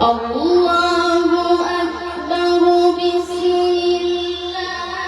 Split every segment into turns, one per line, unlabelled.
الله أكبر بسم الله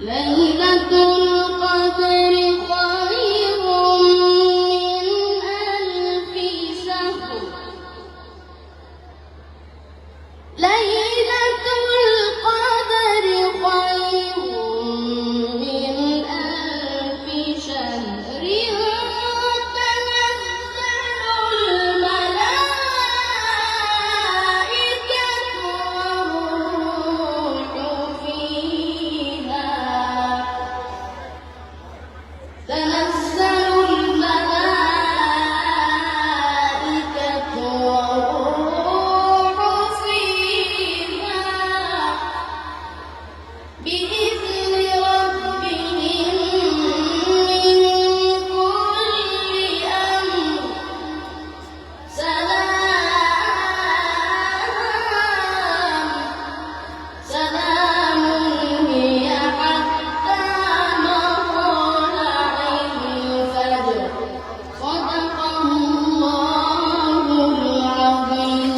ليلة القدر خير من ألف شهر. ليلة القدر خير من ألف شهر. تنزل الملائكة والروح فيها بإذن ربهم من كل أمر. سلام هي حتى مطلع الفجر. صدق الله العظيم.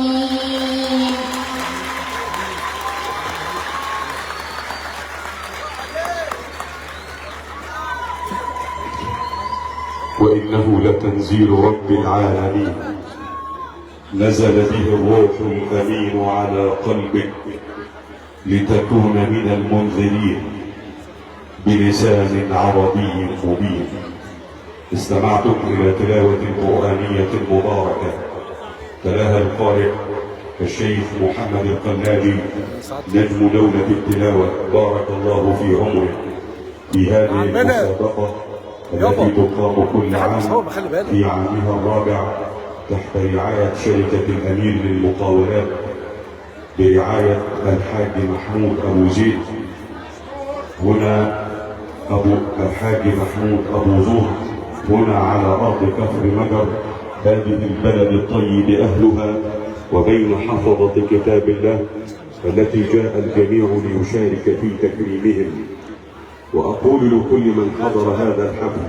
وإنه لتنزيل رب العالمين، نزل به الروح الأمين على قلبك لتكون من المنذرين بلسان عربي مبين. استمعتم إلى تلاوة قرآنية مباركة تلاها القارئ الشيخ محمد القنادي نجم دولة التلاوة، بارك الله في عمره، في هذه المسابقة التي تقام كل عام في عامها الرابع تحت رعاية شركة الأمير للمقاولات برعاية الحاج محمود أبو زيد. هنا الحاج محمود أبو زهر، هنا على أرض كفر مجر، هذه البلد الطيب أهلها، وبين حفظة كتاب الله التي جاء الجميع ليشارك في تكريمهم. وأقول لكل من حضر هذا الحفل: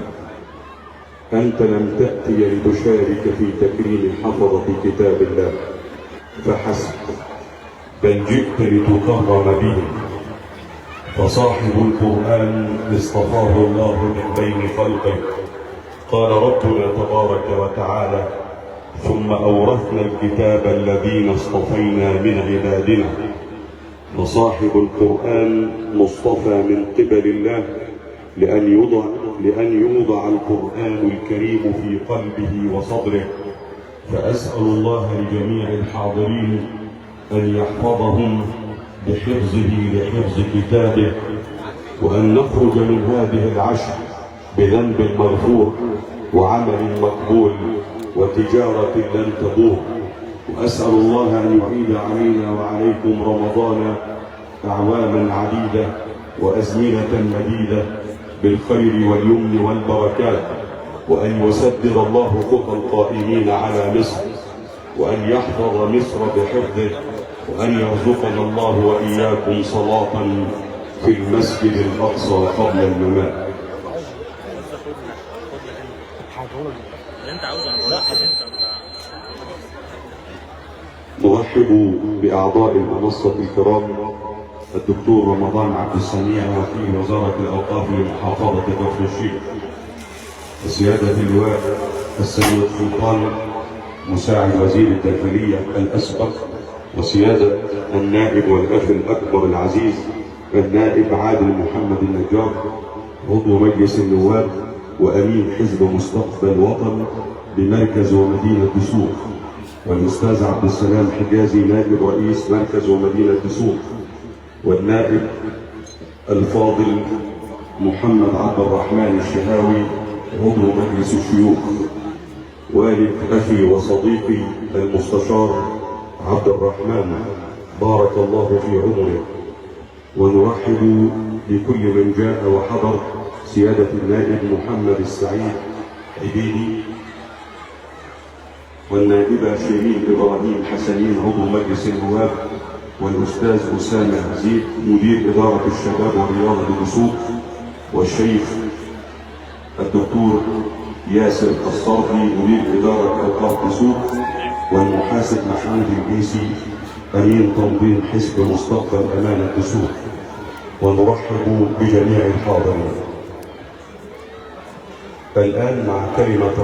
أنت لم تأتي لتشارك في تكريم حفظة كتاب الله فحسب، بل جئت لتكرم به. فصاحب القرآن اصطفاه الله من بين خلقه. قال ربنا تبارك وتعالى: ثم أورثنا الكتاب الذين اصطفينا من عبادنا. فصاحب القرآن مصطفى من قبل الله لأن يوضع القرآن الكريم في قلبه وصدره. فأسأل الله لجميع الحاضرين أن يحفظهم بحفظه لحفظ كتابه، وأن نخرج من هذه العشر بذنب مغفور وعمل مقبول وتجارة لن تبور. وأسأل الله أن يعيد علينا وعليكم رمضان أعواما عديدة وأزمنة مديدة بالخير واليمن والبركات، وأن يسدد الله خطى القائمين على مصر، وأن يحفظ مصر بحفظه، وأن يرزقنا الله وإياكم صلاة في المسجد الأقصى قبل الممات. نرحب بأعضاء المنصة الكرام: الدكتور رمضان عبد السميع وكيل وزارة الأوقاف لمحافظة كفر الشيخ، وسيادة اللواء السيد سلطان مساعد وزير الداخلية الأسبق، وسيادة النائب والأخ الأكبر العزيز النائب عادل محمد النجار عضو مجلس النواب وأمين حزب مستقبل وطن بمركز ومدينة سوق، والأستاذ عبد السلام حجازي نائب رئيس مركز ومدينة سوق، والنائب الفاضل محمد عبد الرحمن الشهاوي عضو مجلس الشيوخ، والد أخي وصديقي المستشار عبد الرحمن بارك الله في عمره. ونرحب بكل من جاء وحضر: سيادة النائب محمد السعيد عبيدي، والنائبة شيرين إبراهيم حسنين عضو مجلس النواب، والأستاذ أسامة زيد مدير إدارة الشباب والرياضة بسوق، والشيخ الدكتور ياسر الصرفي مدير إدارة أوقاف بسوق، والمحاسب محمود البيسي أمين تنظيم حزب مستقبل أمانة بسوق. ونرحب بجميع الحاضرين. الآن مع كلمة